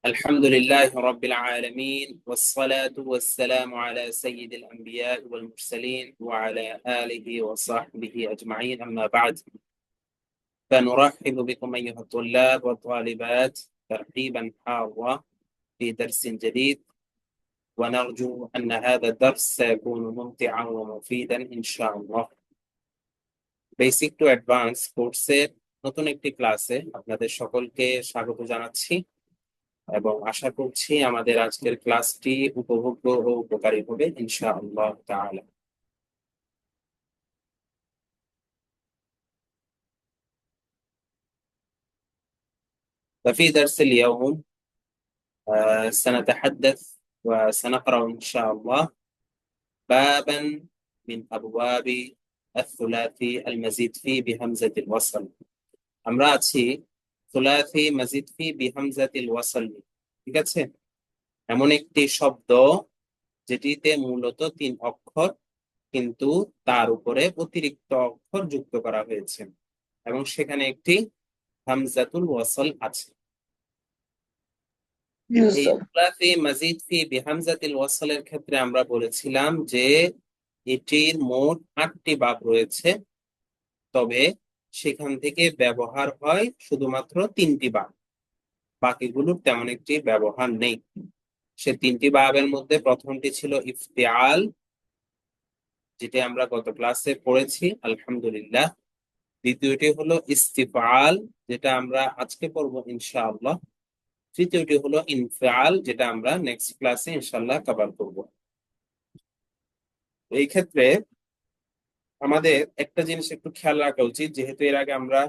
الحمد لله رب العالمين والصلاة والسلام على سيد الأنبياء والمرسلين وعلى آله وصحبه أجمعين، أما بعد، فنرحب بكم أيها الطلاب والطالبات ترحيبا حارا في درس جديد، ونرجو أن هذا الدرس سيكون ممتعا ومفيدا إن شاء الله. Basic to advance কোর্সের নতুন একটি ক্লাসে আপনাদের সকলকে স্বাগত জানাচ্ছি এবং আশা করছি আমাদের আজকের ক্লাসটি উপভোগ্য ও উপকারী হবে ইনশাআল্লাহ তাআলা। ففي درس اليوم سنتحدث وسنقرأ إن شاء الله بابا من أبواب الثلاثي المزيد فيه بهمزة الوصل। আমরা আছি থুলাথি মাজিদ ফি বিহামজাতিল ওয়াসল নিয়ে। ঠিক আছে, এমন একটি শব্দ যেটিতে মূলত 3 অক্ষর কিন্তু তার উপরে অতিরিক্ত অক্ষর যুক্ত করা হয়েছে এবং সেখানে একটি হামজাতুল ওয়াসল আছে। এই থুলাথি মাজিদ ফি বিহামজাতিল ওয়াসলের ক্ষেত্রে আমরা বলেছিলাম যে এটির মোট 8টি বাব রয়েছে, তবে সেখান থেকে ব্যবহার হয় শুধুমাত্র 3টি বাব, বাকিগুলোর তেমন একটি ব্যবহার নেই। সে 3টি বাবের মধ্যে প্রথমটি ছিল ইফতিআল, যেটা আমরা গত ক্লাসে পড়েছি আলহামদুলিল্লাহ। দ্বিতীয়টি হলো ইস্তিফআল, যেটা আমরা আজকে পড়বো ইনশাআল্লাহ। তৃতীয়টি হলো ইনফিআল, যেটা আমরা নেক্সট ক্লাসে ইনশাআল্লাহ কভার করব। এই ক্ষেত্রে আমাদের একটা জিনিস একটু খেয়াল রাখা উচিত, যেহেতু এর আগে আমরা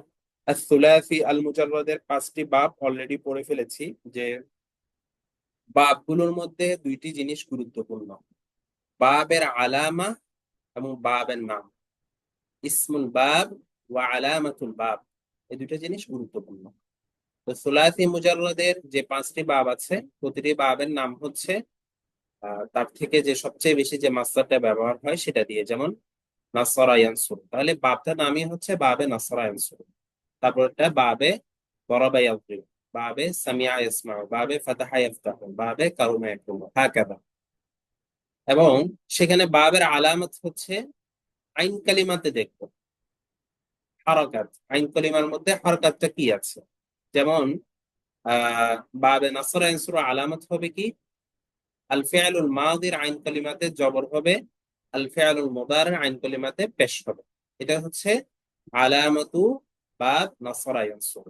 আস-সুলাসি আল মুজাররাদের 5টি বাব অলরেডি পড়ে ফেলেছি, যে বাবগুলোর মধ্যে 2টি জিনিস গুরুত্বপূর্ণ, বাবের আলামা এবং বাবের নাম। ইসমুল বাব ওয়া আলামাতুল বাব, এই 2টা জিনিস গুরুত্বপূর্ণ। তো সুলাসি মুজাররাদের যে 5টি বাব আছে, প্রতিটি বাবের নাম হচ্ছে তার থেকে যে সবচেয়ে বেশি যে মাসদারটা ব্যবহার হয় সেটা দিয়ে, যেমন নাসরা ইয়ানসুর, তাহলে বাবটার নামই হচ্ছে বাবে নাসরা ইয়ানসুর। তারপরটা বাবে দরাবা ইয়াদরিব, বাবে সামিআ ইয়াসমাউ, বাবে ফাতাহা ইয়াফতাহু, বাবে কারুমা ইয়াকুমু, হাকাযা। এবং সেখানে বাবের আলামত হচ্ছে আইন কালিমাতে দেখবো হারাকাত, আইন কালিমার মধ্যে হারাকাতটা কি আছে। যেমন বাবে নাসরা ইয়ানসুর আলামত হবে কি, আল ফিআলুল মাদির আইন কালিমাতে জবর হবে, আল ফিআলুল মুদারি আইন কালিমাতে পেশ হবে। এটা হচ্ছে আলামাতু বাব নাসরা ইয়ানসুর।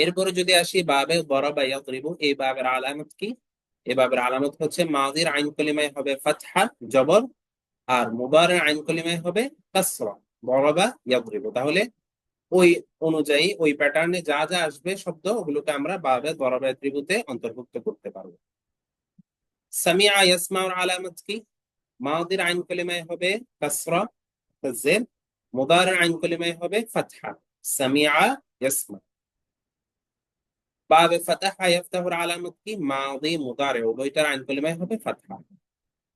এরপরে যদি আসি বাবে দরাবা ইয়াদরিবু, এই বাবের আলামত কি? এই বাবের আলামত হচ্ছে মাদির আইন কালিমায় হবে ফাতহা জবর, আর মুদারির আইন কালিমায় হবে কাসরা দরাবা ইয়াদরিবু। তাহলে ওই অনুযায়ী ওই প্যাটার্নে যা যা আসবে শব্দ, ওগুলোকে আমরা বাবে দরাবা ইয়াদরিবুতে অন্তর্ভুক্ত করতে পারবো। সামিআ ইয়াসমাউর আলামত কি? মাদির আইন কালিমায় হবে কাসরা জের, মুদারির আইন কালিমায় হবে ফাতহা সামিআ ইয়াসমা। বাবে ফাতাহা ইফতাহুর আলামত কি? মাদি মুদারি উভয়টার আইন কালিমায় হবে ফাতহা।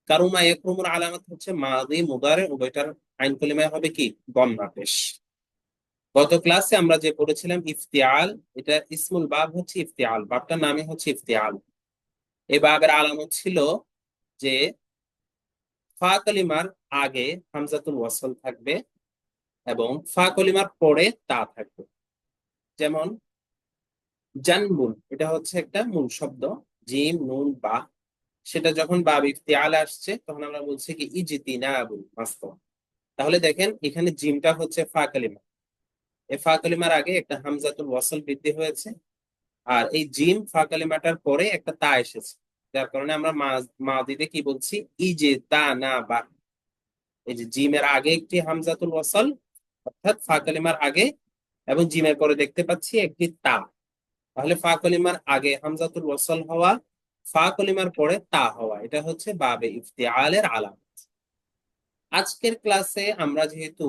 কারুমা ইয়াকরুমুর আলামত হচ্ছে মাদি মুদারি উভয়টার আইন কালিমায় হবে কি? দম্মা পেশ। গত ক্লাসে আমরা যে পড়েছিলাম ইফতিআল, এটা ইসমুল বাব হচ্ছে ইফতিআল, বাবটার নামই হচ্ছে ইফতিআল। এই বাবের আলামত ছিল যে ফা কালিমার আগে হামজাতুল ওয়াসল থাকবে এবং ফা কালিমার পরে তা থাকবে। যেমন জানবুল, এটা হচ্ছে একটা মূল শব্দ, জিম নুন বা, সেটা যখন বাব ইফতিআল আসছে তখন আমরা বলছি কি ইজতিনাবুল মাসতা। তাহলে দেখেন এখানে জিমটা হচ্ছে ফা কালিমা, এই ফা কালিমার আগে একটা হামজাতুল ওয়াসল বৃদ্ধি হয়েছে, আর এই জিম ফা কালিমাটার পরে একটা তা এসেছে, যার কারণে আমরা মাদিতে কি বলছি ইজে তা না বা। এই যে জিমের আগে একটি হামজাতুল ওয়াসল, অর্থাৎ ফা কালিমার আগে, এবং জিমের পরে দেখতে পাচ্ছি একটি তা। তাহলে ফা কলিমার আগে হামজাতুল ওয়াসল হওয়া, ফা কলিমার পরে তা হওয়া, এটা হচ্ছে বাবে ইফতিআলের আলামত। আজকের ক্লাসে আমরা যেহেতু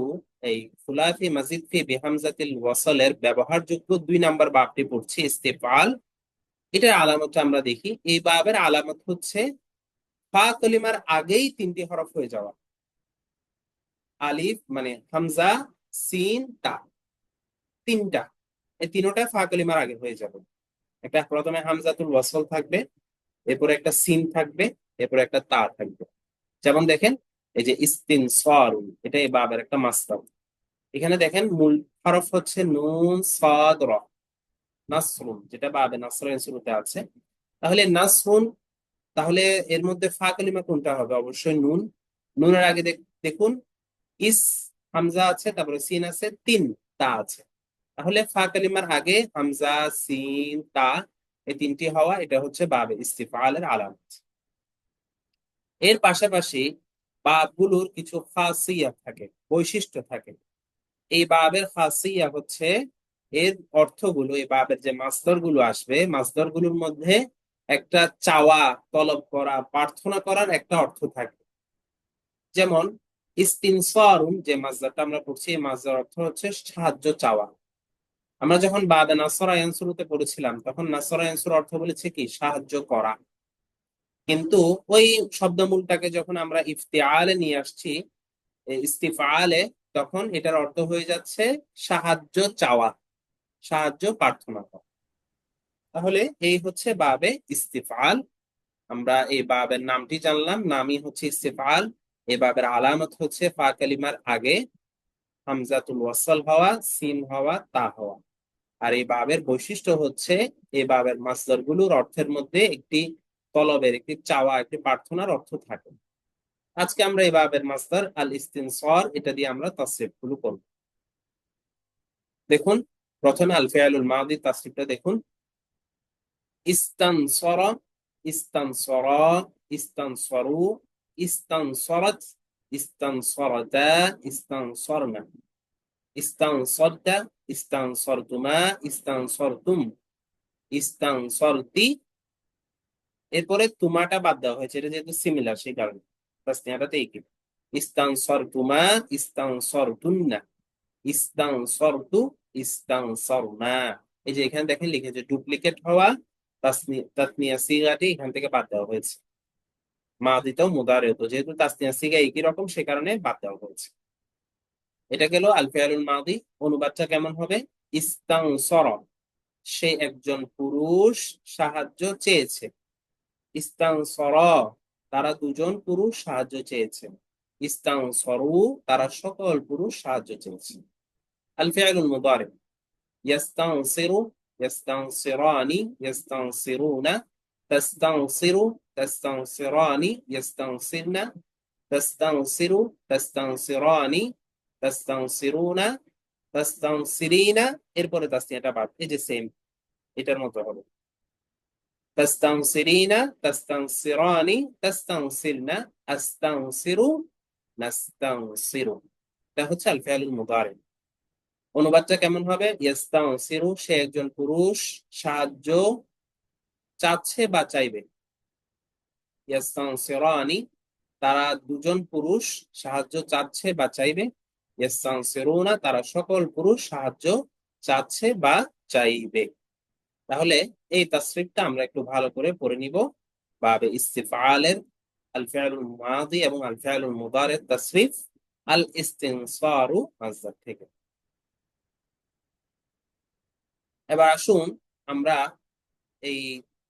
এই সুলাসি মাজিদ ফি বিহামজাতিল ওয়াসলের ব্যবহারযোগ্য 2 নাম্বার বাবটি পড়ছি ইস্তিফআল, এটার আলামতটা আমরা দেখি। এই বাবের আলামত হচ্ছে ফা কলিমার আগেই 3টি হরফ হয়ে যাওয়া, আলিফ মানে হামজা সিন তা, 3টা, এই 3টা ফা কলিমার আগে হয়ে যাবে। একটা প্রথমে হামজাতুল ওয়াসল থাকবে, এরপরে একটা সিন থাকবে, এরপরে একটা তা থাকবে। যেমন দেখেন, এই যে ইস্তিনসারুন, এটা এই বাবের একটা মাসদার। এখানে দেখেন মূল হরফ হচ্ছে নুন সাদ র, নাসরুন, যেটা বাবে নাসরের শুরুতে আছে। তাহলে নাসরুন, তাহলে এর মধ্যে ফা কালিমা কোনটা হবে? অবশ্যই নুন। নুনের আগে দেখুন ইস হামজা আছে, তারপরে সিন আছে, তিন তা আছে। তাহলে ফা কালিমার আগে হামজা, সিন, তা, এই তিনটি হওয়া, এটা হচ্ছে বাবে ইস্তিফালের আলামত। এর পাশাপাশি বাবগুলোর কিছু খাসিয়াত থাকে, বৈশিষ্ট্য থাকে। এই বাবের খাসিয়া হচ্ছে এর অর্থগুলো, এই বাবের যে মাসদার গুলো আসবে, মাসদার গুলোর মধ্যে একটা চাওয়া, তলব করা, প্রার্থনা করার একটা অর্থ থাকে। যেমন ইস্তিনসারুন, যে মাসদারটা আমরা পড়ছি, এই মাসদার অর্থ হচ্ছে সাহায্য চাওয়া। আমরা যখন বাবে নাসরা ইয়ানসুরুতে পড়েছিলাম, তখন নাসরা ইয়ানসুর অর্থ বলেছে কি? সাহায্য করা। কিন্তু ওই শব্দমূলটাকে যখন আমরা ইফতিআলে নিয়ে আসছি, ইস্তিফআলে, তখন এটার অর্থ হয়ে যাচ্ছে সাহায্য চাওয়া, সাহায্য প্রার্থনা করা। তাহলে এই হচ্ছে বাবে ইস্তিফআল। আমরা এই বাবের নামটি জানলাম, নামই হচ্ছে ইস্তিফআল। এই বাবের আলামত হচ্ছে ফা কালিমার আগে হামজাতুল ওয়াসল হওয়া, সিন হওয়া, তা হওয়া। আর এই বাবের বৈশিষ্ট্য হচ্ছে এই বাবের মাসদার গুলোর অর্থের মধ্যে একটি তলবের, একটি চাওয়া, একটি প্রার্থনার অর্থ থাকে। আজকে আমরা এই বাবের মাসদার আল ইস্তিনসার, এটা দিয়ে আমরা তাসরিফ গুলো করব। দেখুন, প্রথমে আল ফিআলুল মাদি তাসরিফটা দেখুন। ইস্তানসরা, ইস্তানসরা, ইস্তানসরু, ইস্তানসরাত, ইস্তানসরাতা, ইস্তানসরনা, ইস্তানসরতা, ইস্তানসরতুমা, ইস্তানসরতুম, ইস্তানসরতি। এরপরে তুমাটা বাদ দেওয়া হয়েছে, এটা যেহেতু সিমিলার সেই কারণে তাসনিয়াটাতে একই। ইস্তানসরতুমা, ইস্তানসরতুন্না, ইস্তানসরতু, ইস্তানসরনা। এই যে এখানে দেখেন লিখেছে ডুপ্লিকেট হওয়া তাসনিয়া সিগাটি এখান থেকে বাদ দেওয়া হয়েছে। মাদিতেও মুদারেও, তো যেহেতু তাসনিয়া সিগা একই রকম, সে কারণে বাদ দেওয়া হয়েছে। এটা গেল আল ফিআলুল মাদি। অনুবাদটা কেমন হবে? ইস্তানসর, সে একজন পুরুষ সাহায্য চেয়েছে। ইস্তানসর, তারা দুজন পুরুষ সাহায্য চেয়েছে। ইস্তানসরু, তারা সকল পুরুষ সাহায্য চেয়েছে। আল ফিআলুল মুদারি, يستنصر، يستنصران، يستنصرون، تستنصر، تستنصران، يستنصرن، تستنصر، تستنصران، تستنصرون، تستنصرين। এরপরে তাসনিয়াটা বাদ, এই যে সেম এটার মতো হবে। تستنصرين، تستنصران، تستنصرن، أستنصر، نستنصر। এটা হচ্ছে আল ফিআলুল মুদারি। অনুবাদটা কেমন হবে? ইস্তানসিরু, সে একজন পুরুষ সাহায্য চাচ্ছে বা চাইবে। ইস্তানসিরানি, তারা দুজন পুরুষ সাহায্য চাচ্ছে বা চাইবে। ইস্তানসিরুনা, তারা সকল পুরুষ সাহায্য চাচ্ছে বা চাইবে। তাহলে এই তাসরিফটা আমরা একটু ভালো করে পড়ে নিব। বাবে ইস্তিফআলের আল ফিআলুল মাদি এবং আল ফিআলুল মুদারির তাসরিফ আল ইস্তিনসারু মাসদার থেকে। এবার আসুন আমরা এই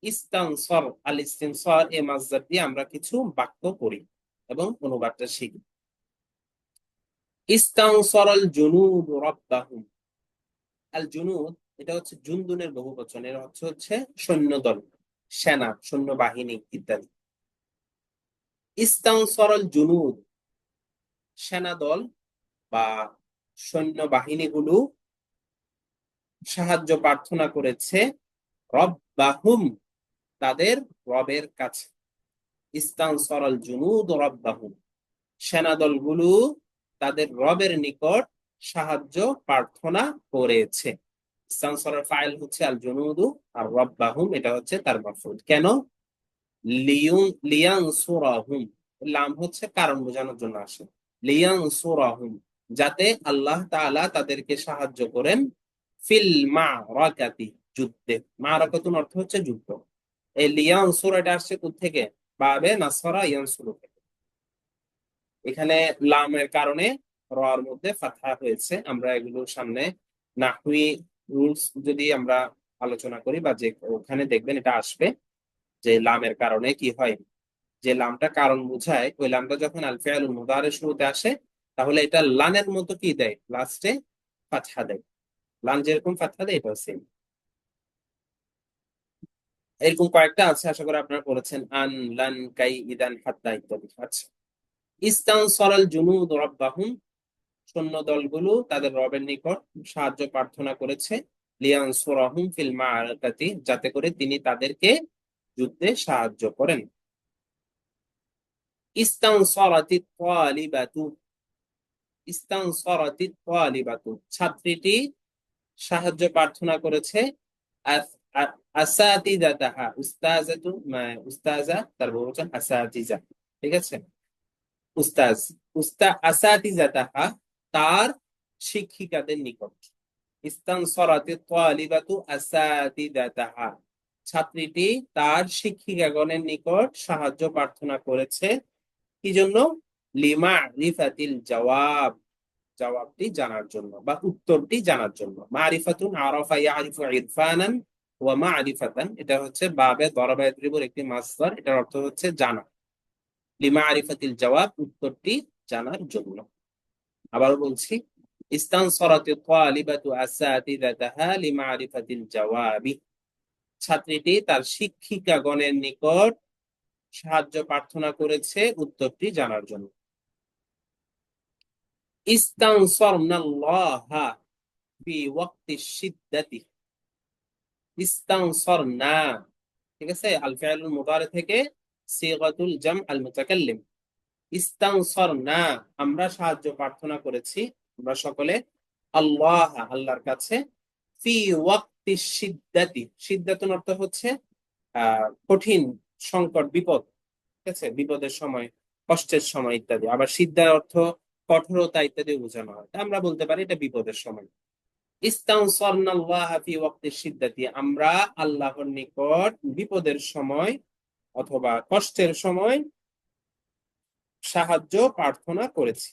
ইস্তানসর, আল ইস্তিনসর, এই মাসদার দিয়ে আমরা কিছু বাক্য করি এবং অনুবাদটা শিখি। ইস্তানসর আল জুনুদ রাব্বাহুম। আল জুনুদ, এটা হচ্ছে জুনদুনের বহুবচন, এর অর্থ হচ্ছে সৈন্যদল, সেনা, সৈন্যবাহিনী ইত্যাদি। ইস্তানসর আল জুনুদ, সেনাদল বা সৈন্যবাহিনীগুলো সাহায্য প্রার্থনা করেছে রব্বাহুম, তাদের রবের কাছে। ইস্তানসর আল জুনুদ রাব্বাহুম, সেনাদলগুলো তাদের রবের নিকট সাহায্য প্রার্থনা করেছে। ইস্তানসরের ফাইল হচ্ছে আল জুনুদু, আর রাব্বাহুম এটা হচ্ছে তার মাফউল। কেন? লিয়ানসুরাহুম, লাম হচ্ছে কারণ বোঝানোর জন্য আসে। লিয়ানসুরাহুম, যাতে আল্লাহ তাআলা তাদেরকে সাহায্য করেন। ফিল মা'রাকাতি, যুদ্ধে। মা'রাকাতুন অর্থ হচ্ছে যুদ্ধ। এই লিয়ানসুর এটা আসছে কোথা থেকে? বাবে নাসরা ইয়ানসুরু থেকে। এখানে লামের কারণে রর মধ্যে ফাতহা হয়েছে। আমরা এগুলো সামনে নাহউই রুলস যদি আমরা আলোচনা করি, বা যে ওখানে দেখবেন এটা আসবে যে লামের কারণে কি হয়, যে লামটা কারণ বোঝায়, ওই লামটা যখন আল ফিআলুল মুদারির শুরুতে আসে, তাহলে এটা লানের মতো কি দেয়, লাস্টে ফাতহা দেয়। লান যেরকম ফাতহা দেয় এটাও সেম। এরকম কয়েকটা আছে, আশা করি আপনারা পড়েছেন, আন, লান, কাই, ইদান, হাত্তা ইত্যাদি। আচ্ছা, ইস্তানসারাল জুনুদ রাব্বাহুম, সৈন্য দলগুলো তাদের রবের নিকট সাহায্য প্রার্থনা করেছে, লিয়ানসুরাহুম ফিল মাআরাকাতি, যাতে করে তিনি তাদেরকে যুদ্ধে সাহায্য করেন। ইস্তানসারাতিত তালিবাতু, ইস্তানসারাতিত তালিবাতু, ছাত্রীটি সাহায্য প্রার্থনা করেছে, আসাতিজাতাহা, উস্তাজাতু, উস্তাজা তার বহুবচন আসাতিজা, ঠিক আছে, উস্তাজ, আসাতিজাতাহা, তার শিক্ষিকাদের নিকট। ইস্তানসারাতিত তালিবাতু আসাতিজাতাহা, ছাত্রীটি তার শিক্ষিকাগণের নিকট সাহায্য প্রার্থনা করেছে, কি জন্য, লিমা রিফাতিল জবাব, জবাবটি জানার জন্য বা উত্তরটি জানার জন্য। মারিফাতুন, আরাফা ইয়ারিফু ইরফানান ওয়া মারিফাতান, এটা হচ্ছে বাবে দরাবা ইয়াদরিবুর একটি মাসদার, এটার অর্থ হচ্ছে জানা। লিমারিফাতিল জবাব, উত্তরটি জানার জন্য। আবারও বলছি, ইস্তানসারাতিত তালিবাতু আসাতিযাতাহা লিমারিফাতিল জওয়াবি, ছাত্রীটি তার শিক্ষিকাগণের নিকট সাহায্য প্রার্থনা করেছে উত্তরটি জানার জন্য। ইস্তানসারনাল্লাহা ফি ওয়াক্তিশ শিদ্দাতি, ইস্তানসারনা, ঠিক আছে, আল ফিআলুল মুদারি থেকে সিগাতুল জাম আল মুতাকাল্লিম। ইস্তানসারনা, আমরা সাহায্য প্রার্থনা করেছি, আমরা সকলে, আল্লাহ, আল্লাহর কাছে, ফি ওয়াক্তি সিদ্দাতি, সিদ্দাতুন অর্থ হচ্ছে কঠিন, সংকট, বিপদ, ঠিক আছে, বিপদের সময়, কষ্টের সময় ইত্যাদি। আবার সিদ্ধার অর্থ কঠোরতা ইত্যাদি বোঝানো হয়, তা আমরা বলতে পারি এটা বিপদের সময়। ইস্তানসারনাল্লাহ ফি ওয়াক্তি সিদ্দাতি, আমরা আল্লাহর নিকট বিপদের সময় অথবা কষ্টের সময় সাহায্য প্রার্থনা করেছি।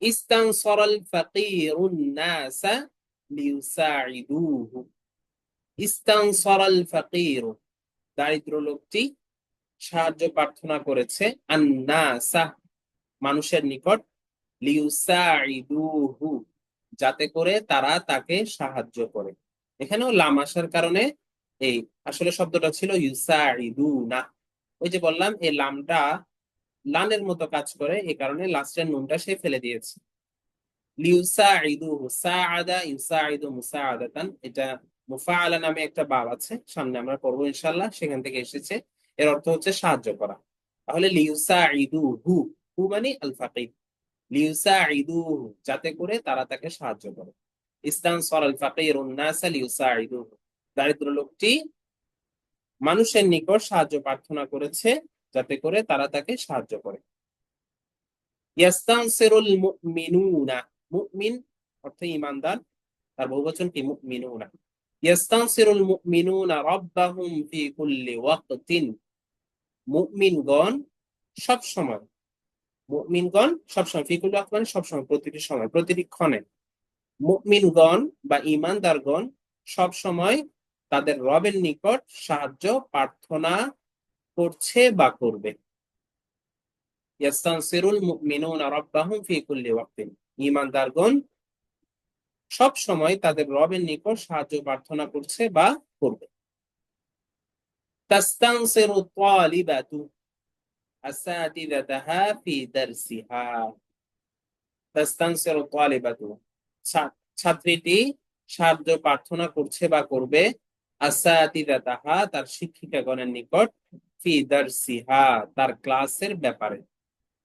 ইস্তানসারাল ফাকিরুন নাসা লিইউসাইদুহু, ইস্তানসারাল ফাকির, দারিদ্র লোকটি সাহায্য প্রার্থনা করেছে, আন্নাসা, মানুষের নিকট, লিইউসাইদুহু, যাতে করে তারা তাকে সাহায্য করে। এখানেও লাম আসার কারণে এই, আসলে শব্দটা ছিল ইউসাইদুনা, ওই যে বললাম এই লামটা লানের মতো কাজ করে, এই কারণে লাস্টের নুনটা সে ফেলে দিয়েছে। লিউসাইদুহু, সাআদা ইউসাইদু মুসাআদাতান, এটা মুফাআলা নামে একটা বাব আছে, সামনে আমরা পড়বো ইনশাআল্লাহ, সেখান থেকে এসেছে, এর অর্থ হচ্ছে সাহায্য করা। তাহলে লিউসাইদুহু, হু মানে আল ফাকির, লিউসাইদুহু, যাতে করে তারা তাকে সাহায্য করে। ইস্তানসার আল ফাকিরুন নাসা লিউসাইদুহু, দারিদ্র লোকটি মানুষের নিকট সাহায্য প্রার্থনা করেছে, যাতে করে তারা তাকে সাহায্য করে। ইয়াস্তানসিরুল মুমিনুনা, মুমিন অর্থ ঈমানদার, তার বহুবচন কি, মুমিনুনা। ইয়াস্তানসিরুল মুমিনুনা রাব্বাহুম ফি কুল্লি ওয়াক্তিন, মুমিনগণ সব সময়, মুমিনগণ সব সময়, ফি কুল্লি ওয়াক্ত মানে সব সময়, প্রতিটি সময়, প্রতিটি ক্ষণে। মুমিনগণ বা ঈমানদারগণ সব সময় তাদের রবের নিকট সাহায্য প্রার্থনা করছে বা করবে। ইয়াস্তানসিরুল মুমিনুনা রাব্বাহুম ফি কুল্লি ওয়াক্তিন, ঈমানদারগণ সব সময় তাদের রবের নিকট সাহায্য প্রার্থনা করছে বা করবে। তাস্তানসিরু তালিবাতু আসাতিযাতাহা ফি দারসিহা, তাস্তানসিরু তালিবাতু, ছাত্রীটি সাহায্য প্রার্থনা করছে বা করবে, আসাতিযাতাহা, তার শিক্ষিকাগণের নিকট, ফি দারসিহা, তার ক্লাসের ব্যাপারে,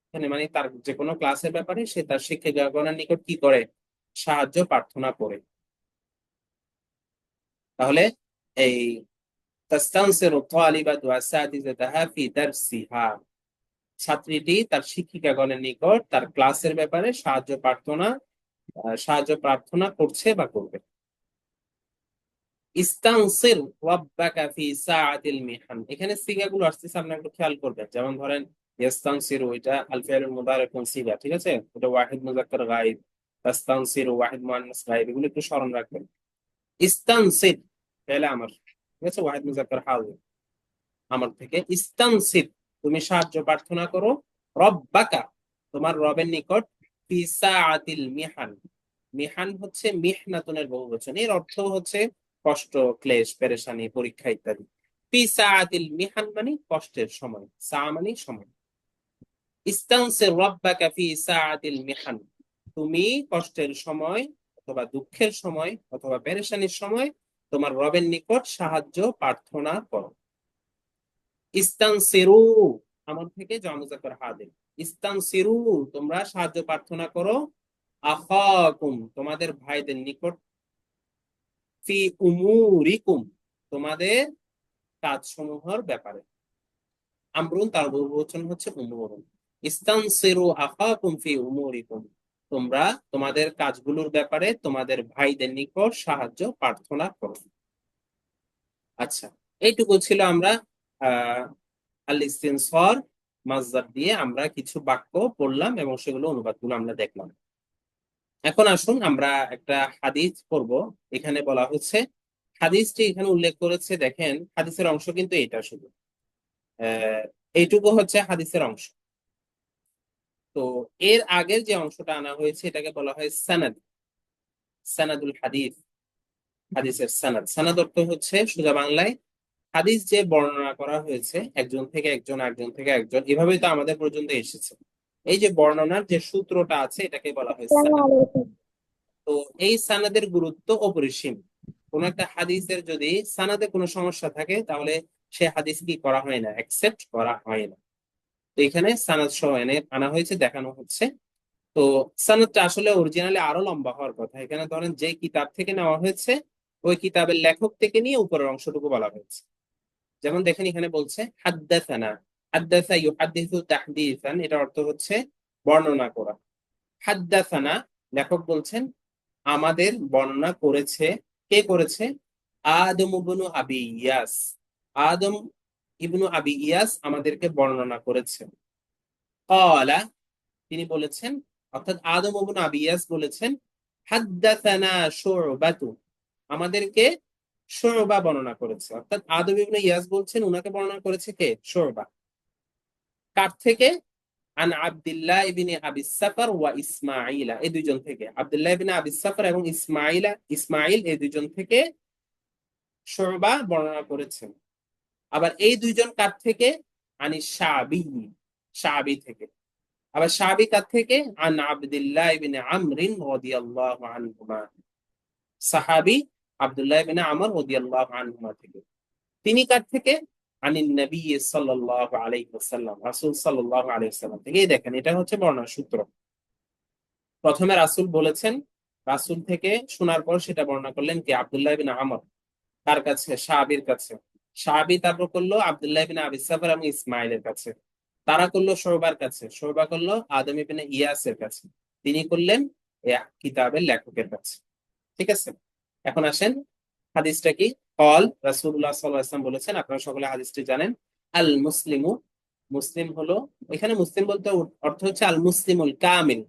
এখানে মানে তার যে কোনো ক্লাসের ব্যাপারে সে তার শিক্ষিকাগণের নিকট কি করে, সাহায্য প্রার্থনা করে। তাহলে এই তাস্তানসিরু তালিবাতু আসাতিযাতাহা ফি দারসিহা, ছাত্রীটি তার শিক্ষিকাগণের নিকট তার ক্লাসের ব্যাপারে সাহায্য প্রার্থনা করছে বা করবে। ইস্তানসির রাব্বাকা ফি সাআতিল মিহান, এখানে সিগাগুলো আসছে, আপনি একটু খেয়াল করবেন, যেমন ধরেন ইস্তানসিরু, এটা আল ফিআলুল মুদারি কোন সিগা, ঠিক আছে, এটা ওয়াহিদ মুযাক্কার গায়ব, তাস্তানসিরু ওয়াহিদ মুআন্নাস গায়ব, এগুলো একটু স্মরণ রাখবেন। ইস্তানসির ফেলে আমার, ঠিক আছে, ওয়াহিদ মুজাক্কার হাজির, আমার থেকে। ইস্তানসির তুমি সাহায্য প্রার্থনা করো, রব্বাকা তোমার রবের নিকট, ফি সাআতিল মিহান। মিহান হচ্ছে মিহনাতুনের বহুবচন, এর অর্থ হচ্ছে কষ্ট, ক্লেশ, পেরেশানি, পরীক্ষা ইত্যাদি। ফি সাআতিল মিহান মানে কষ্টের সময়, সা মানে সময়। ইস্তানসির রব্বাকা ফি সাআতিল মিহান, তুমি কষ্টের সময় অথবা দুঃখের সময় অথবা পেরেশানির সময় তোমার রবের নিকট সাহায্য প্রার্থনা করো। ইস্তানসিরু আমার থেকে জা মুযাক্কার হাদির, ইস্তানসিরু তোমরা সাহায্য প্রার্থনা করো, আখাকুম তোমাদের ভাইদের নিকট, ফি উমুরিকুম তোমাদের কাজসমূহের ব্যাপারে। আমরুন তার বহুবচন হচ্ছে উমুরুন। ইস্তানসিরু আখাকুম ফি উমুরিকুম তোমরা তোমাদের কাজগুলোর ব্যাপারে তোমাদের ভাইদের নিকট সাহায্য প্রার্থনা করো। আচ্ছা, এইটুকু ছিল আমরা আহ আল ইস্তিনসর মাসদার দিয়ে আমরা কিছু বাক্য পড়লাম এবং সেগুলো অনুবাদগুলো আমরা দেখলাম। এখন আসুন আমরা একটা হাদিস পড়ব। এখানে বলা হচ্ছে, হাদিসটি এখানে উল্লেখ করেছে, দেখেন হাদিসের অংশ কিন্তু এটা শুধু এইটুকু হচ্ছে হাদিসের অংশ। তো এর আগের যে অংশটা আনা হয়েছে এটাকে বলা হয় সানাদ, সানাদুল হাদিস, হাদিসের সানাদ। সানাদ অর্থ হচ্ছে সোজা বাংলায় হাদিস যে বর্ণনা করা হয়েছে একজন থেকে একজন, একজন থেকে একজন, এভাবেই তো আমাদের পর্যন্ত এসেছে। এই যে বর্ণনার যে সূত্রটা আছে এটাকে বলা হয় সানাদ। তো এই সানাদের গুরুত্ব অপরিসীম। কোন একটা হাদিসের যদি সানাদে কোনো সমস্যা থাকে তাহলে সে হাদিস কি করা হয় না, অ্যাকসেপ্ট করা হয় না। তো এখানে সানাদ সহ এনে আনা হয়েছে, দেখানো হচ্ছে। তো সনদটা আসলে অরিজিনালি আরো লম্বা হওয়ার কথা। এখানে ধরেন যে কিতাব থেকে নেওয়া হয়েছে ওই কিতাবের লেখক থেকে নিয়ে উপরের অংশটুকু বলা হয়েছে। যেমন দেখেন এখানে বলছে হাদ্দাসানা, হাদ্দাসা ইউহাদ্দিসু তাহদীসান, এটার অর্থ হচ্ছে বর্ণনা করা। হাদ্দাসানা লেখক বলছেন আমাদের বর্ণনা করেছে, কে করেছে? আদম ইবনু আবি ইয়াস, আদম ইবনু আবি ইয়াস আমাদেরকে বর্ণনা করেছেন। ক্বালা তিনি বলেছেন, অর্থাৎ আদম ইবনে আবি ইয়াস বলেছেন, হাদ্দাসানা শুবাতু আমাদেরকে শুবা বর্ণনা করেছে। অর্থাৎ আদম ইবনে ইয়াস বলছেন উনাকে বর্ণনা করেছে কে? শুবা। কার থেকে? আন আব্দুল্লাহ ইবনে আবি সাফার ওয়া ইসমাঈলা, এই দুইজন থেকে, আব্দুল্লাহ ইবনে আবি সাফার এবং ইসমাঈল এই দুইজন থেকে শুবা বর্ণনা করেছেন। আবার এই দুইজন কার থেকে? আনি শাবি, শাবি থেকে। আবার সাহাবী কার থেকে? আন আব্দুল্লাহ ইবনে আমরিন রাদিয়াল্লাহু আনহুমা, সাহাবী আব্দুল্লাহ ইবনে আমর রাদিয়াল্লাহু আনহুমা থেকে। তিনি কার থেকে? আনিন নবী সাল্লাল্লাহু আলাইহি ওয়াসাল্লাম, রাসূল সাল্লাল্লাহু আলাইহি ওয়াসাল্লাম থেকে। এই দেখেন এটা হচ্ছে বর্ণনা সূত্র। প্রথমে রাসূল বলেছেন, রাসূল থেকে শোনার পর সেটা বর্ণনা করলেন কে? আব্দুল্লাহ ইবনে আমর। কার কাছে? সাহাবীর কাছে। সাহাবী তারপর করলো আব্দুল্লাহ ইবনে আবি সাফর এবং ইসমাইলের কাছে। তারা করলো শোবার কাছে, শোবা করলো আদম ইবনে ইয়াসের কাছে, তিনি করলেন কিতাবের লেখকের কাছে। ঠিক আছে, এখন আসেন হাদিসটা কি। কল রাসূলুল্লাহ সাল্লাল্লাহু আলাইহি ওয়াসাল্লাম বলেছেন, আপনারা সকলে হাদিসটি জানেন, আল মুসলিমু মুসলিম হলো, এখানে মুসলিম বলতে অর্থ হচ্ছে আল মুসলিমুল কামিল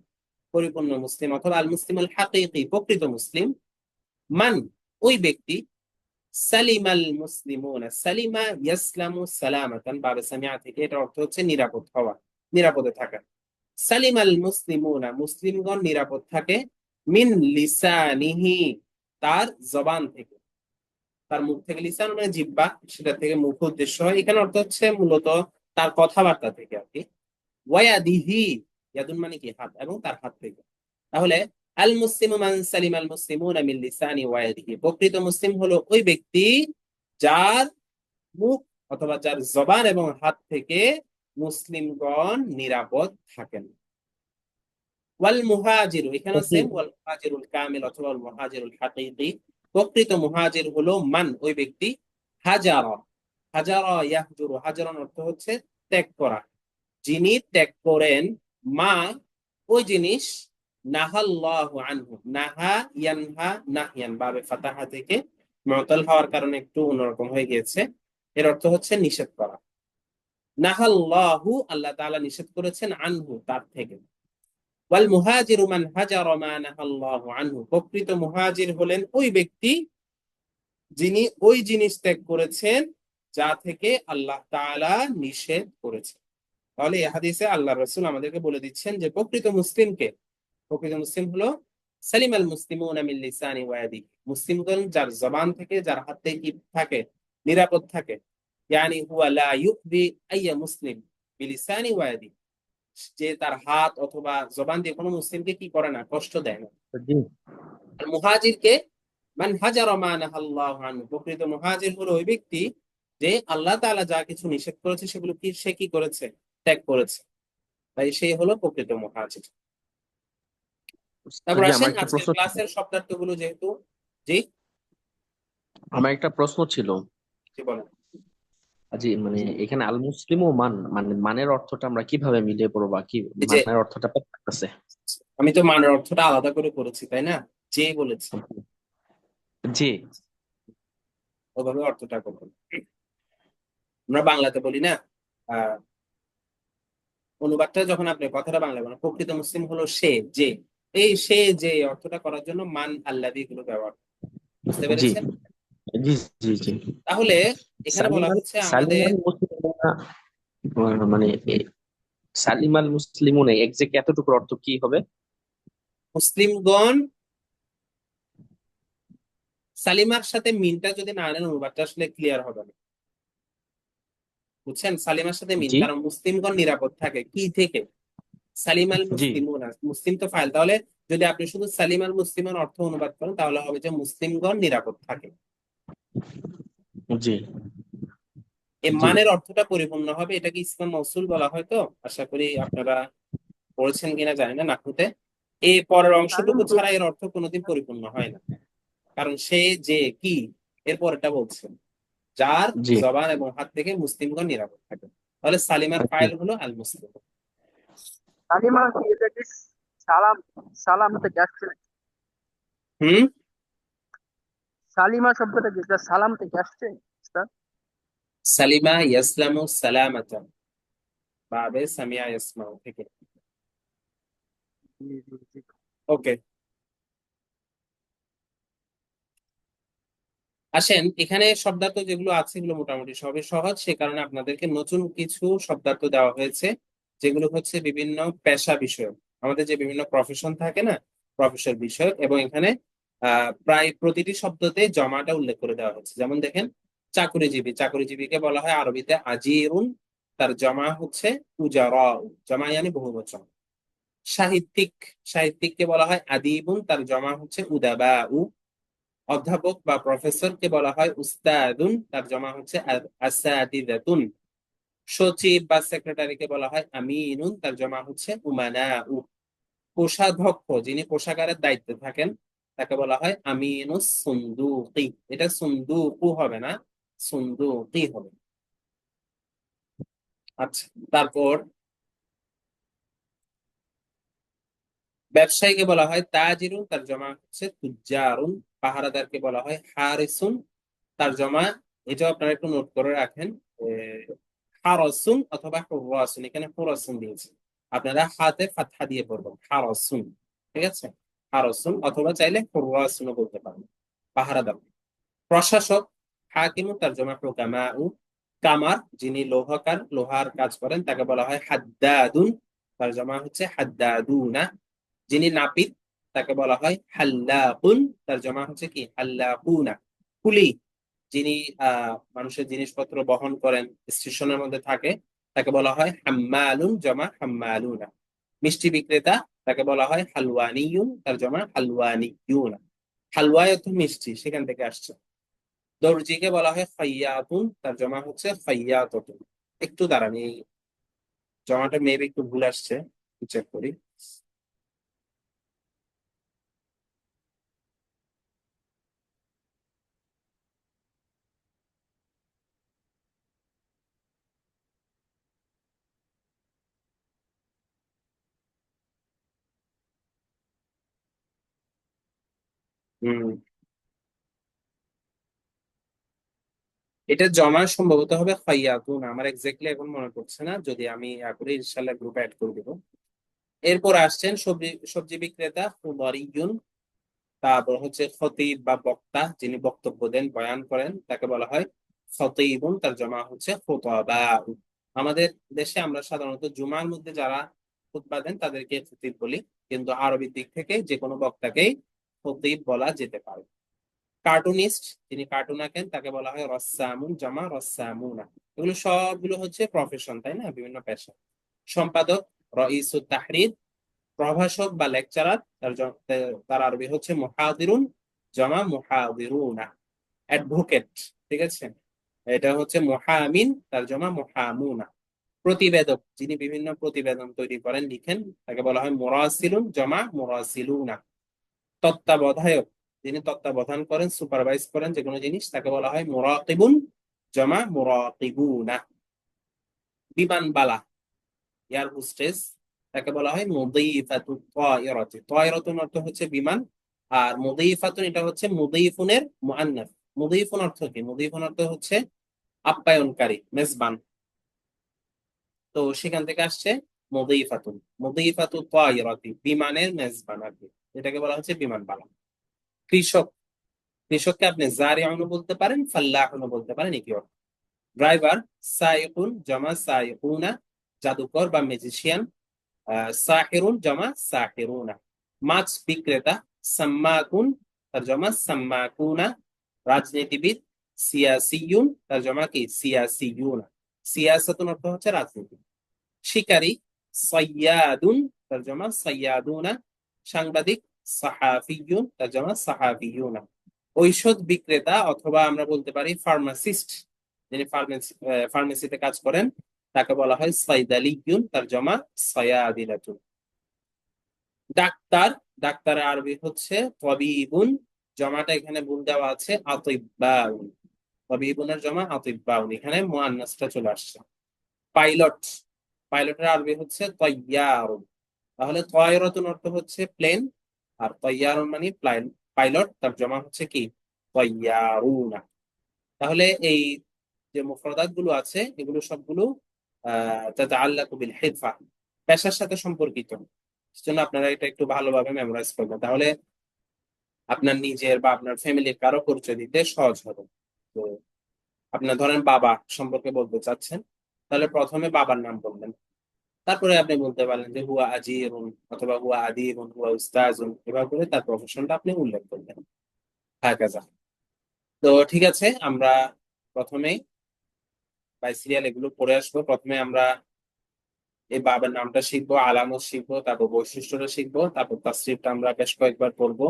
পরিপূর্ণ মুসলিম, অথবা আল মুসলিমুল হাকিকি প্রকৃত মুসলিম। মান ওই ব্যক্তি, সালিমাল মুসলিমুনা, সালিমা ইয়াসলামু সালামাতান বাবে সামিআ থেকে, এটা অর্থ হচ্ছে নিরাপদ হওয়া, নিরাপদে থাকা। সালিমাল মুসলিমুনা মুসলিমগণ নিরাপদ থাকে, মিন লিসানিহি তার জবান থেকে, তার মুখ থেকে, লিসান মানে জিহ্বা, সেটা থেকে মুখ উদ্দেশ্য হয়, এখানে অর্থ হচ্ছে মূলত তার কথাবার্তা থেকে আর কি। ওয়ায়াদিহি, ইয়াদুন মানে কি হাত, এবং তার হাত থেকে। তাহলে আল মুসলিমু মান সালিম আল মুসলিমুনা মিন লিসানি ওয়া ইয়াদিহি, প্রকৃত মুসলিম হলো ওই ব্যক্তি যার মুখ অথবা যার জবান এবং হাত থেকে মুসলিমগণ নিরাপদ থাকেন। ওয়াল মুহাজির, এখানে সেম, ওয়াল মুহাজিরুল কামিল অথবা ওয়াল মুহাজিরুল হাকিকি, প্রকৃত মুহাজির হলো মান ওই ব্যক্তি, হাজারা, হাজারা ইয়াহজুরু, হাজারান অর্থ হচ্ছে ত্যাগ করা, যিনি ত্যাগ করেন, মা ওই জিনিস, নাহাল্লাহু আনহু, নাহা ইয়ানহা নাহিয়ান বাবে ফাতাহা থেকে মুতাল হওয়ার কারণে একটু অন্যরকম হয়ে গিয়েছে, এর অর্থ হচ্ছে নিষেধ করা। নাহাল্লাহু আল্লাহ তাআলা নিষেধ করেছেন, আনহু তার থেকে। ওয়াল মুহাজিরু মান হাজারা মা নাহাল্লাহু আনহু, প্রকৃত মুহাজির হলেন ওই ব্যক্তি যিনি ওই জিনিস ত্যাগ করেছেন যা থেকে আল্লাহ তাআলা নিষেধ করেছেন। তাহলে এই হাদিসে আল্লাহ রসুল আমাদেরকে বলে দিচ্ছেন যে প্রকৃত মুসলিমকে, প্রকৃত মুসলিম হলো সালিম আল মুসলিমুনা মিন লিসানি ওয়া ইয়াদিহি, মুসলিমগণ যার জবান থেকে যার হাত থেকে কি থাকে, নিরাপদ থাকে। ইয়ানি হুয়া লা ইউযি আইয়া মুসলিম বিলিসানি ওয়া ইয়াদিহি, যে তার হাত অথবা জবান দিয়ে কোনো মুসলিমকে কি করে না, কষ্ট দেয় না। জি আর মুহাজিরকে মান হাজারা মা নাহাল্লাহু আনহু, প্রকৃত মুহাজির হলো ওই ব্যক্তি যে আল্লাহ তাআলা যা কিছু নিষেধ করেছে সেগুলো কি সে কি করেছে, ত্যাগ করেছে। তাই সেই হলো প্রকৃত মুহাজির। তারপর জি, আসেন আমার একটা আজকের প্রশ্ন ছিল। ক্লাসের শব্দার্থগুলো যেহেতু। জি, আমার একটা প্রশ্ন ছিল। জি বলেন। জি, মানে এখানে আল মুসলিম ও মান, মানে মানের অর্থটা আমরা কিভাবে মিলিয়ে পড়বো, বা কি এই যে মানের অর্থটা আছে? আমি তো মানের অর্থটা আলাদা করে করেছি, তাই না? যে বলেছি জি ওভাবে অর্থটা করবেন। আমরা বাংলাতে বলি না, আহ অনুবাদটা যখন আপনি কথাটা বাংলায় বলেন, প্রকৃত মুসলিম হলো সে যে, এই সে যে অর্থটা করার জন্য মান আল্লাদি গুলো ব্যবহার, বুঝতে জি পেরেছেন? জি জি জি। তাহলে এখানে বলা সালিমান হচ্ছে আমাদের সালিমান মুসলিমুনা, মানে সালিমাল মুসলিমুন এক্সাক্ট এতটুকুর অর্থ কি হবে? মুসলিমগণ, সালিমার সাথে মিনটা যদি না আনেন অনুবাদটা আসলে ক্লিয়ার হবে না, বুঝছেন? সালিমার সাথে মিন, জি কারণ মুসলিমগণ নিরাপদ থাকে কি থেকে, সালিমাল জি মুসলিমুনা, মুসলিম তো ফাইল, তাহলে যদি আপনি শুধু সালিমাল মুসলিমের অর্থ অনুবাদ করেন তাহলে হবে যে মুসলিমগণ নিরাপদ থাকে। জি এই জি। মানের অর্থটা পরিপূর্ণ হবে, এটাকে ইসম মৌসুল বলা হয়। তো আশা করি আপনারা পড়েছেন কিনা জানি না নাহতে। এই পরের অংশটুকু ছাড়া এর অর্থ কোনোদিন পরিপূর্ণ হয় না, কারণ সে যে কি, এর পরেরটা বলছে যার জি জবান এবং হাত থেকে মুসলিমগণ নিরাপদ থাকে। তাহলে সালিমার জি। ফাইল হলো আল মুসলিম। কালিমা কি এটা কি সালাম, সালাম থেকে আসছে? হুম। সালিমা শব্দটা কি এটা সালাম থেকে আসছে স্যার? সালিমা ইয়াসলামু সালামাতান, বাবে সামিয়া ইয়াসমাউ থেকে। জি জি জি। ওকে, আসেন এখানে শব্দার্থ যেগুলো আছে এগুলো মোটামুটি সবই সহজ, সে কারণে আপনাদেরকে নতুন কিছু শব্দার্থ দেওয়া হয়েছে, যেগুলো হচ্ছে বিভিন্ন পেশা বিষয়ক, আমাদের যে বিভিন্ন প্রফেশন থাকে না, প্রফেশন বিষয়ক। এবং এখানে প্রায় প্রতিটি শব্দতে জমাটা উল্লেখ করে দেওয়া হচ্ছে। যেমন দেখেন, চাকুরিজীবী, চাকুরিজীবীকে বলা হয় আরবিতে আজিরুন, তার জমা হচ্ছে উজারা, জমা ইয়ানি বহুবচন। সাহিত্যিক, সাহিত্যিককে বলা হয় আদিবুন, তার জমা হচ্ছে উদাবা। অধ্যাপক বা প্রফেসরকে বলা হয় উস্তাদুন, তার জমা হচ্ছে আসাতিদাতুন। সচিব বা সেক্রেটারিকে বলা হয় আমিনুন, তার জমা হচ্ছে উমানাউ। কোষাধ্যক্ষ, যিনি কোষাগারের দায়িত্বে থাকেন, তাকে বলা হয় আমিনুস সুন্দুকি। এটা সুন্দুকু হবে না, সুন্দুকি হবে। আচ্ছা, তারপর ব্যবসায়ীকে বলা হয় তাজিরুন, তার জমা হচ্ছে তুজ্জারুন। পাহারাদারকে বলা হয় হারিসুন, তার জমা, এটাও আপনারা একটু নোট করে রাখেন, হারসুন অথবা হুরাসুন। এখানে হুরাসুন দিয়েছে, আপনারা হাতে ফাতহা দিয়ে পড়বেন হারসুন, ঠিক আছে? হারসুন, অথবা চাইলে হুরাসুনও বলতে পারেন। পাহারাদার। প্রশাসক হাকিমুন, তার জমা হুকামাউ। কামার, যিনি লোহকার, লোহার কাজ করেন, তাকে বলা হয় হাদ্দাদুন, তার জমা হচ্ছে হাদ্দাদুনা। যিনি নাপিত, তাকে বলা হয় হাল্লাকুন, তার জমা হচ্ছে কি হাল্লাকুনা। কুলি, যিনি মানুষের জিনিসপত্র বহন করেন, স্টেশনের মধ্যে থাকে, তাকে বলা হয় হাম্মালুন, জমা হাম্মালুনা। মিষ্টি বিক্রেতা, তাকে বলা হয় হালওয়ানিয়ুন, তার জমা হালওয়ানিয়ুনা। হালওয়ায় অর্থ মিষ্টি, সেখান থেকে আসছে। দর্জিকে বলা হয় খাইয়াতুন, তার জমা হচ্ছে খাইয়াতুন। একটু দাঁড়ান, এই জমাটা মেবি একটু ভুল আসছে, চেক করি। হম, এটা জমা সম্ভবত হবে খাইয়াতুন, আমার এক্স্যাক্টলি এখন মনে পড়ছে না, যদি আমি করে ইনশাল্লাহ গ্রুপে অ্যাড করে দিব। এরপর আসছেন সবজি, সবজি বিক্রেতা হুদারিয়ুন, তারপর হচ্ছে খতিব বা বক্তা, যিনি বক্তব্য দেন, বয়ান করেন, তাকে বলা হয় খতিবুন, তার জমা হচ্ছে খুতাবা। আমাদের দেশে আমরা সাধারণত জুমার মধ্যে যারা খুতবা দেন তাদেরকে খতিব বলি, কিন্তু আরবির দিক থেকে যে কোনো বক্তাকেই খতিব বলা যেতে পারে। কার্টুনিস্ট, যিনি কার্টুন আঁকেন, তাকে বলা হয় রসামুন, জমা রসামুনা। এগুলো সবগুলো হচ্ছে প্রফেশন, তাই না, বিভিন্ন পেশা। সম্পাদক রইসুত তাহরির, প্রভাষক বা লেকচারার, তার আরবি হচ্ছে মুহাদিরুন, জমা মুহাদিরুনা। অ্যাডভোকেট, ঠিক আছে, এটা হচ্ছে মুহামিন, তার জমা মুহামুনা। প্রতিবেদক, যিনি বিভিন্ন প্রতিবেদন তৈরি করেন, লিখেন, তাকে বলা হয় মুরাসিলুন, জমা মুরাসিলুনা। তত্ত্বাবধায়ক, যিনি তত্ত্বাবধান করেন, সুপারভাইজ করেন যে কোনো জিনিস, তাকে বলা হয় মুরাকিবুন, জমা মুরাকিবুনা। বিমানবালা, এয়ার হোস্টেস, তাকে বলা হয় মুদীফাতুত তায়রাতি। তায়রাতুন অর্থ হচ্ছে বিমান, আর মুদীফাতুন এটা হচ্ছে মুদীফুনের মুআন্নাস। মুদীফুন অর্থ কি? মুদীফুন অর্থ হচ্ছে আপ্যায়নকারী, মেজবান। তো সেখান থেকে আসছে মুদীফাতুন, মুদীফাতুত তায়রাতি, বিমানের মেজবান আর কি, এটাকে বলা হচ্ছে বিমানবালা। কৃষক, কৃষককে আপনি জারিউনও বলতে পারেন, ফাল্লাহুনও বলতে পারেন, একই অর্থ। ড্রাইভার সাইকুন, জমা সাইকুনা, জাদুকর বা ম্যাজিশিয়ান। সাহিরুন, জমা সাহিরুনা। মাছ বিক্রেতা সাম্মাকুন, তার জমা সাম্মাকুনা। রাজনীতিবিদ সিয়াসিয়ুন, তার জমা কি সিয়াসিয়ুনা। সিয়াসাতুন অর্থ হচ্ছে রাজনীতি। শিকারী সাইয়াদুন, তার জমা সাইয়াদুনা। সাংবাদিক সাহাফিয়ুন, তার জমা সাহাফিয়ুনা। ঔষধ বিক্রেতা অথবা আমরা বলতে পারি ফার্মাসিস্ট, যিনি ফার্মেসিতে কাজ করেন, তাকে বলা হয় সাইদালিয়ুন, তার জমা সায়াদিলাতুন। ডাক্তার, ডাক্তারের আরবি হচ্ছে তবিবুন, জমাটা এখানে ভুল দেওয়া আছে আতিব্বাউন। তবিবুনের জমা আতিব্বাউন, এখানে মুআন্নাসটা চলে আসছে। পাইলট, পাইলটের আরবি হচ্ছে তয়্যারুন। তাহলে তয়রাতুন অর্থ হচ্ছে প্লেন, আর তয়্যারুন মানে পাইলট, তার জমা হচ্ছে কি তয়্যারুনা। তাহলে এই যে মুফরাদাত গুলো আছে এগুলো সবগুলো তাতাআল্লাকু বিল হিরফা, পেশার সাথে সম্পর্কিত। সেজন্য আপনারা এটা একটু ভালোভাবে মেমোরাইজ করবেন, তাহলে আপনার নিজের বা আপনার ফ্যামিলির কারো পরিচয় দিতে সহজ হবে। তো আপনার ধরেন বাবা সম্পর্কে বলতে চাচ্ছেন, তাহলে প্রথমে বাবার নাম বলবেন, তারপরে আপনি বলতে পারেন যে হুয়া আজিরুন, অথবা হুয়া আদিবুন, হুয়া উস্তাজুন, এভাবে করে তার প্রফেশনটা আপনি উল্লেখ করবেন। হাকাজা। তো ঠিক আছে, আমরা প্রথমে বাই সিরিয়াল এগুলো পড়ে আসবো। প্রথমে আমরা এই বাবার নামটা শিখবো, আলামত শিখবো, তারপর বৈশিষ্ট্যটা শিখবো, তারপর তাসরিফটা আমরা বেশ কয়েকবার পড়বো।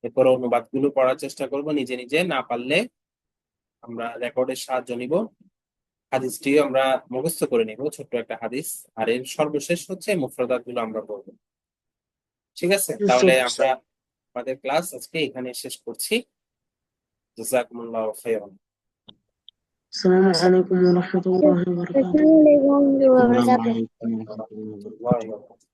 এরপর অনুবাদ গুলো পড়ার চেষ্টা করব নিজে নিজে, না পারলে আমরা রেকর্ডের সাহায্য নিব। হাদিসটিও আমরা মুখস্থ করে নিব, ছোট্ট একটা হাদিস। আর এর সর্বশেষ হচ্ছে মুফরাদাত গুলো আমরা পড়বো। ঠিক আছে, জি তাহলে আমরা আমাদের ক্লাস আজকে এখানে শেষ করছি। জাযাকুমুল্লাহু খাইরান। আসসালামু আলাইকুম ওয়া রাহমাতুল্লাহি ওয়া বারাকাতুহু আসসালামু আলাইকুম ওয়া বারাকাতুহু। আসসালামু আলাইকুম ওয়া রাহমাতুল্লাহি ওয়া বারাকাতুহু। ওয়া রাহমাতুল্লাহি ওয়া বারাকাতুহু।